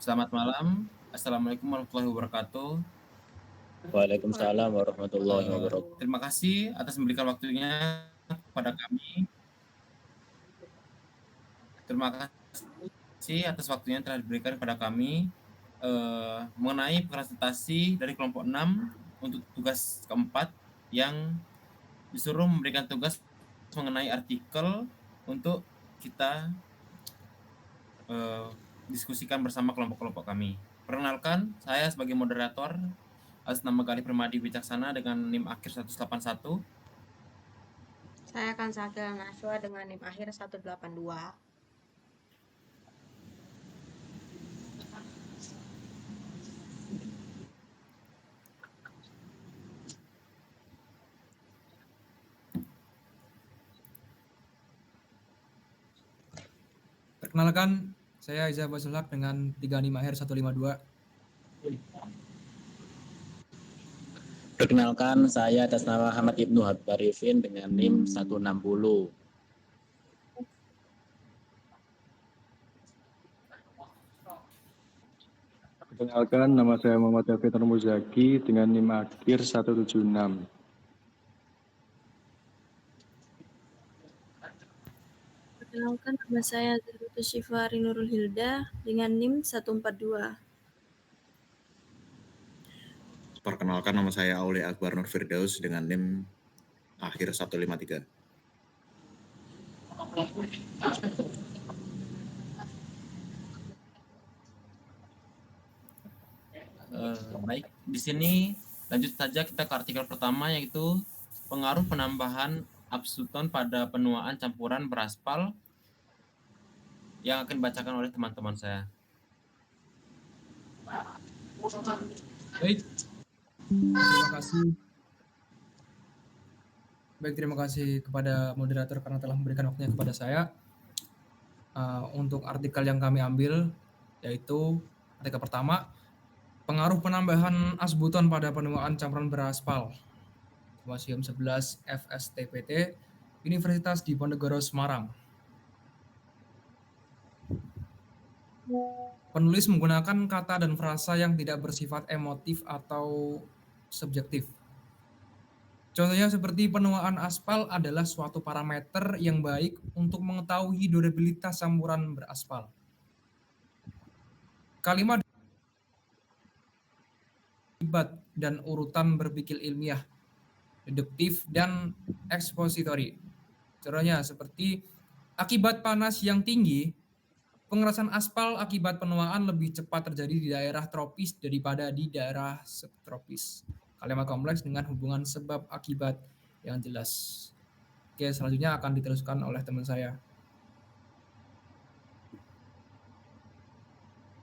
Selamat malam. Assalamualaikum warahmatullahi wabarakatuh. Waalaikumsalam warahmatullahi wabarakatuh. Terima kasih atas memberikan waktunya kepada kami. Terima kasih atas waktunya yang telah diberikan kepada kami mengenai presentasi dari kelompok 6 untuk tugas keempat yang disuruh memberikan tugas mengenai artikel untuk kita diskusikan bersama kelompok-kelompok kami. Perkenalkan, saya sebagai moderator atas nama Galih Permadi Wicaksana dengan NIM akhir 181. Saya akan Saga Naswa dengan NIM akhir 182. Perkenalkan, saya Iza Basulak dengan 35 akhir 152. Perkenalkan, saya atas nama Ahmad Ibnu Arifin dengan NIM 160. Perkenalkan, nama saya Muhammad David Muzaki dengan NIM akhir 176. Perkenalkan, nama saya Zahratul Syifari Nurul Hilda dengan NIM 142. Perkenalkan, nama saya Aulia Akbar Nur Firdaus dengan NIM akhir 153. Baik, di sini lanjut saja kita ke artikel pertama, yaitu pengaruh penambahan absuton pada penuaan campuran beraspal yang akan dibacakan oleh teman-teman saya. Baik, terima kasih. Terima kasih kepada moderator karena telah memberikan waktunya kepada saya. Untuk artikel yang kami ambil, yaitu artikel pertama, pengaruh penambahan asbuton pada penuaan campuran beraspal. Museum 11 FSTPT, Universitas Diponegoro Semarang. Penulis menggunakan kata dan frasa yang tidak bersifat emotif atau subjektif. Contohnya seperti penuaan aspal adalah suatu parameter yang baik untuk mengetahui durabilitas campuran beraspal. Kalimat akibat dan urutan berpikir ilmiah, deduktif dan ekspositori. Contohnya seperti akibat panas yang tinggi, pengerasan aspal akibat penuaan lebih cepat terjadi di daerah tropis daripada di daerah subtropis. Kalimat kompleks dengan hubungan sebab akibat yang jelas. Oke, selanjutnya akan diteruskan oleh teman saya,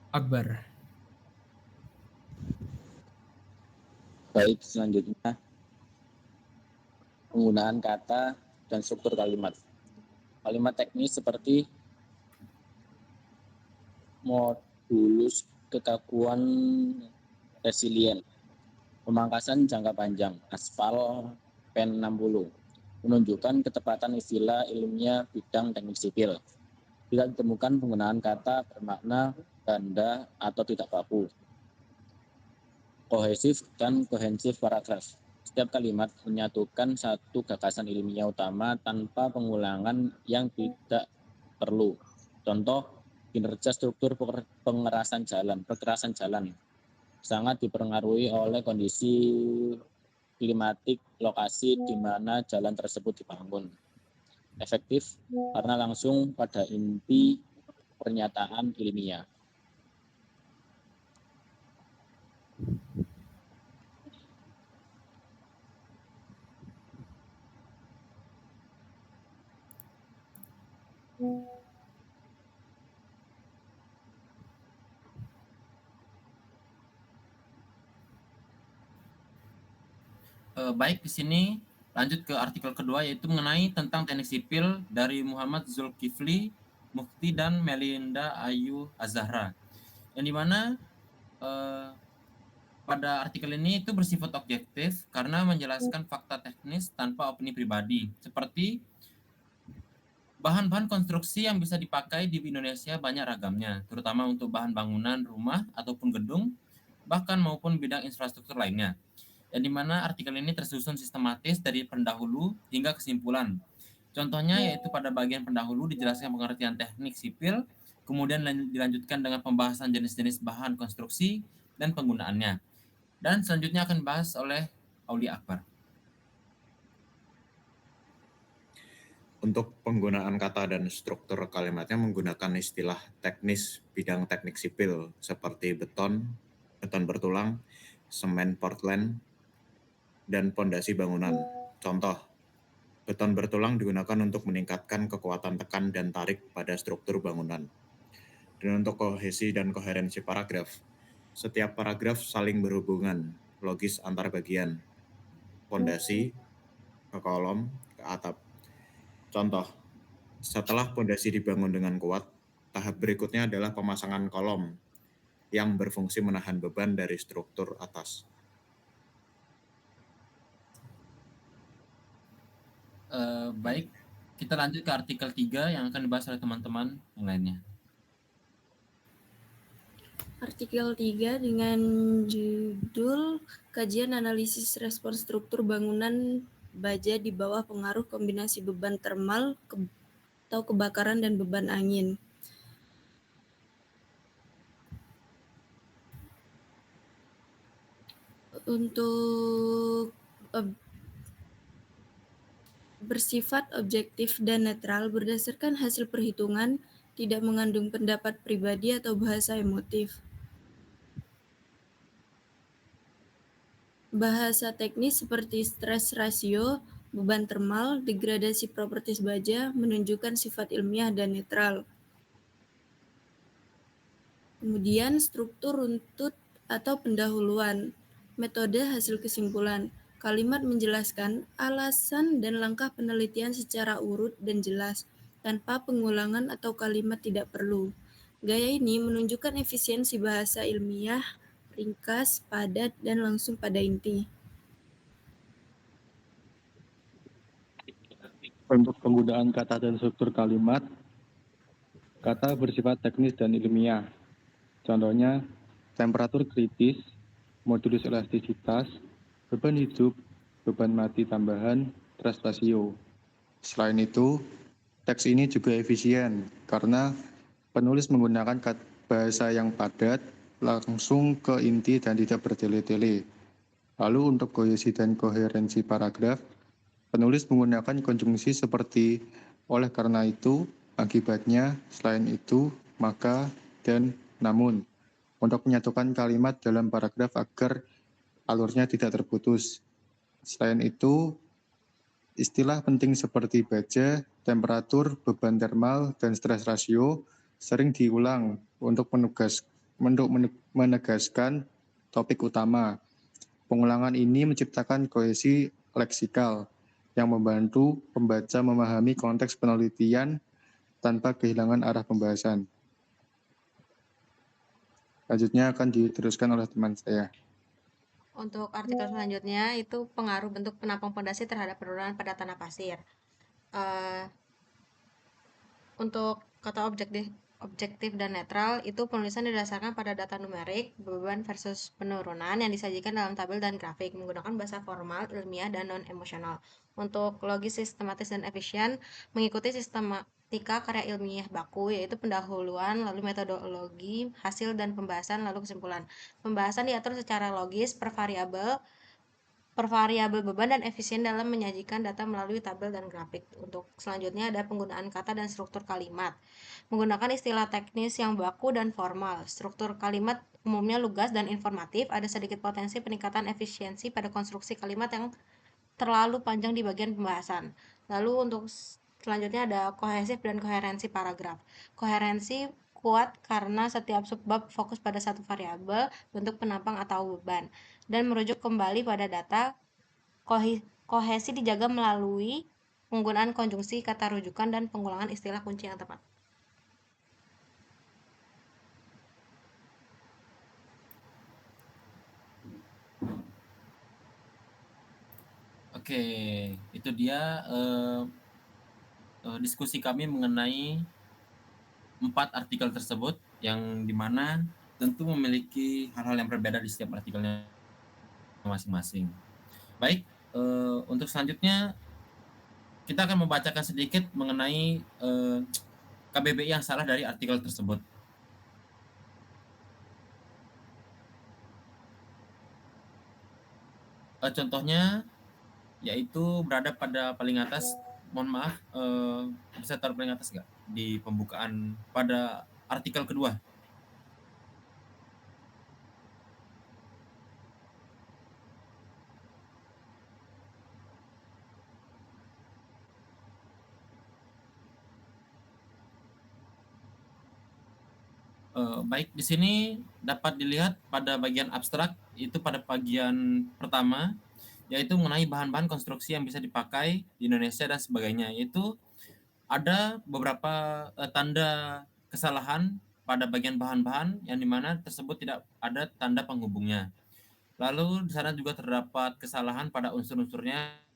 Akbar. Baik, selanjutnya penggunaan kata dan struktur kalimat. Kalimat teknis seperti modulus kekakuan resilient, pemangkasan jangka panjang, aspal PEN 60, menunjukkan ketepatan istilah ilmiah bidang teknik sipil. Tidak ditemukan penggunaan kata bermakna ganda atau tidak baku. Kohesif dan kohensif paragraf. Setiap kalimat menyatukan satu gagasan ilmiah utama tanpa pengulangan yang tidak perlu. Contoh, kinerja struktur perkerasan jalan sangat dipengaruhi oleh kondisi klimatik lokasi di mana jalan tersebut dibangun. Efektif karena langsung pada inti pernyataan ilmiah. Baik, di sini lanjut ke artikel kedua, yaitu mengenai tentang teknik sipil dari Muhammad Zulkifli Mufti dan Melinda Ayu Azahra, yang dimana pada artikel ini itu bersifat objektif karena menjelaskan fakta teknis tanpa opini pribadi, seperti Bahan-bahan konstruksi yang bisa dipakai di Indonesia banyak ragamnya, terutama untuk bahan bangunan rumah ataupun gedung, bahkan maupun bidang infrastruktur lainnya. Yang dimana artikel ini tersusun sistematis dari pendahulu hingga kesimpulan. Contohnya yaitu pada bagian pendahulu dijelaskan pengertian teknik sipil, kemudian dilanjutkan dengan pembahasan jenis-jenis bahan konstruksi dan penggunaannya. Dan selanjutnya akan dibahas oleh Aulia Akbar. Untuk penggunaan kata dan struktur kalimatnya menggunakan istilah teknis bidang teknik sipil seperti beton, beton bertulang, semen Portland, dan pondasi bangunan. Contoh, beton bertulang digunakan untuk meningkatkan kekuatan tekan dan tarik pada struktur bangunan. Dan untuk kohesi dan koherensi paragraf, setiap paragraf saling berhubungan, logis antar bagian, pondasi, ke kolom, ke atap. Contoh, setelah pondasi dibangun dengan kuat, tahap berikutnya adalah pemasangan kolom yang berfungsi menahan beban dari struktur atas. Baik, kita lanjut ke artikel 3 yang akan dibahas oleh teman-teman yang lainnya. Artikel 3 dengan judul Kajian Analisis Respon Struktur Bangunan Baja di bawah pengaruh kombinasi beban termal atau kebakaran dan beban angin. Untuk bersifat objektif dan netral berdasarkan hasil perhitungan, tidak mengandung pendapat pribadi atau bahasa emotif. Bahasa teknis seperti stress ratio, beban termal, degradasi properties baja menunjukkan sifat ilmiah dan netral. Kemudian struktur runtut atau pendahuluan, metode hasil kesimpulan. Kalimat menjelaskan alasan dan langkah penelitian secara urut dan jelas, tanpa pengulangan atau kalimat tidak perlu. Gaya ini menunjukkan efisiensi bahasa ilmiah, ringkas, padat, dan langsung pada inti. Untuk penggunaan kata dan struktur kalimat, kata bersifat teknis dan ilmiah. Contohnya, temperatur kritis, modulus elastisitas, beban hidup, beban mati tambahan, stress ratio. Selain itu, teks ini juga efisien karena penulis menggunakan bahasa yang padat, langsung ke inti dan tidak bertele-tele. Lalu untuk kohesi dan koherensi paragraf, penulis menggunakan konjungsi seperti oleh karena itu, akibatnya, selain itu, maka, dan namun, untuk menyatukan kalimat dalam paragraf agar alurnya tidak terputus. Selain itu, istilah penting seperti baja, temperatur, beban termal, dan stress ratio sering diulang untuk menegaskan topik utama. Pengulangan ini menciptakan kohesi leksikal yang membantu pembaca memahami konteks penelitian tanpa kehilangan arah pembahasan. Selanjutnya akan diteruskan oleh teman saya. Untuk artikel selanjutnya itu pengaruh bentuk penampang pondasi terhadap penurunan pada tanah pasir. Untuk kata objektif dan netral itu penulisan didasarkan pada data numerik, beban versus penurunan yang disajikan dalam tabel dan grafik menggunakan bahasa formal, ilmiah, dan non-emosional. Untuk logis, sistematis, dan efisien mengikuti sistematika karya ilmiah baku, yaitu pendahuluan, lalu metodologi, hasil, dan pembahasan, lalu kesimpulan. Pembahasan diatur secara logis per variabel beban dan efisien dalam menyajikan data melalui tabel dan grafik. Untuk selanjutnya ada penggunaan kata dan struktur kalimat. Menggunakan istilah teknis yang baku dan formal. Struktur kalimat umumnya lugas dan informatif, ada sedikit potensi peningkatan efisiensi pada konstruksi kalimat yang terlalu panjang di bagian pembahasan. Lalu untuk selanjutnya ada kohesif dan koherensi paragraf. Koherensi kuat karena setiap subbab fokus pada satu variabel, bentuk penampang atau beban, dan merujuk kembali pada data. Kohesi dijaga melalui penggunaan konjungsi, kata rujukan, dan pengulangan istilah kunci yang tepat. Oke, itu dia diskusi kami mengenai 4 artikel tersebut yang dimana tentu memiliki hal-hal yang berbeda di setiap artikelnya masing-masing. Baik, untuk selanjutnya kita akan membacakan sedikit mengenai KBBI yang salah dari artikel tersebut. Contohnya yaitu berada pada paling atas, mohon maaf, bisa taruh paling atas nggak di pembukaan pada artikel kedua. Baik, di sini dapat dilihat pada bagian abstrak, itu pada bagian pertama, yaitu mengenai bahan-bahan konstruksi yang bisa dipakai di Indonesia dan sebagainya. Yaitu ada beberapa tanda kesalahan pada bagian bahan-bahan yang dimana tersebut tidak ada tanda penghubungnya. Lalu di sana juga terdapat kesalahan pada unsur-unsurnya.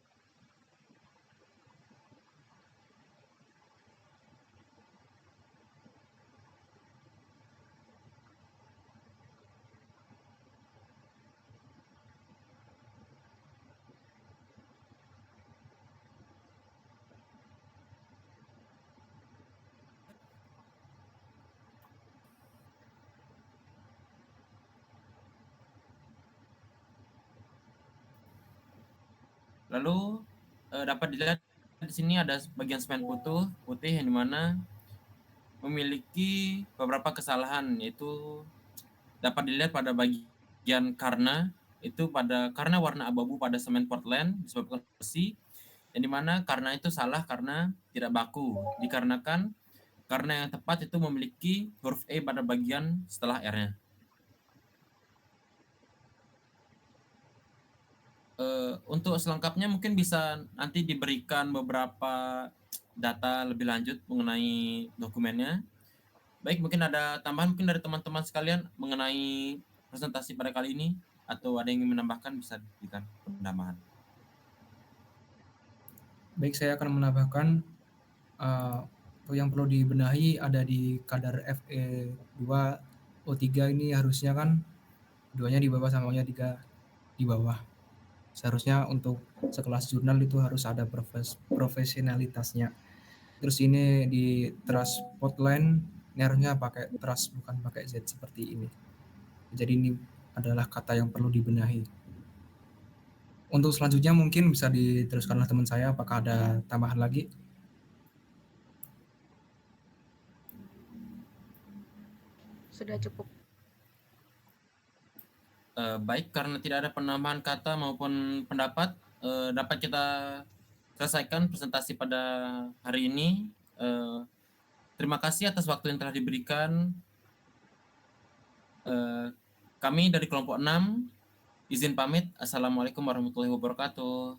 Lalu dapat dilihat di sini ada bagian semen putih yang dimana memiliki beberapa kesalahan, yaitu dapat dilihat pada bagian karena warna abu-abu pada semen Portland disebabkan besi, yang dimana karena itu salah karena tidak baku, dikarenakan karena yang tepat itu memiliki huruf E pada bagian setelah R-nya. Untuk selengkapnya mungkin bisa nanti diberikan beberapa data lebih lanjut mengenai dokumennya. Baik, mungkin ada tambahan mungkin dari teman-teman sekalian mengenai presentasi pada kali ini, atau ada yang ingin menambahkan bisa diberikan penambahan. Baik, saya akan menambahkan yang perlu dibenahi ada di kadar Fe2 O3 ini harusnya kan 2-nya di bawah sama O-nya 3 di bawah. Seharusnya untuk sekelas jurnal itu harus ada profesionalitasnya. Terus ini di trust Portland ini harusnya pakai trust bukan pakai Z seperti ini. Jadi ini adalah kata yang perlu dibenahi. Untuk selanjutnya mungkin bisa diteruskan oleh teman saya, apakah ada tambahan lagi? Sudah cukup. Baik, karena tidak ada penambahan kata maupun pendapat, dapat kita selesaikan presentasi pada hari ini. Terima kasih atas waktu yang telah diberikan. Kami dari kelompok 6 izin pamit. Assalamualaikum warahmatullahi wabarakatuh.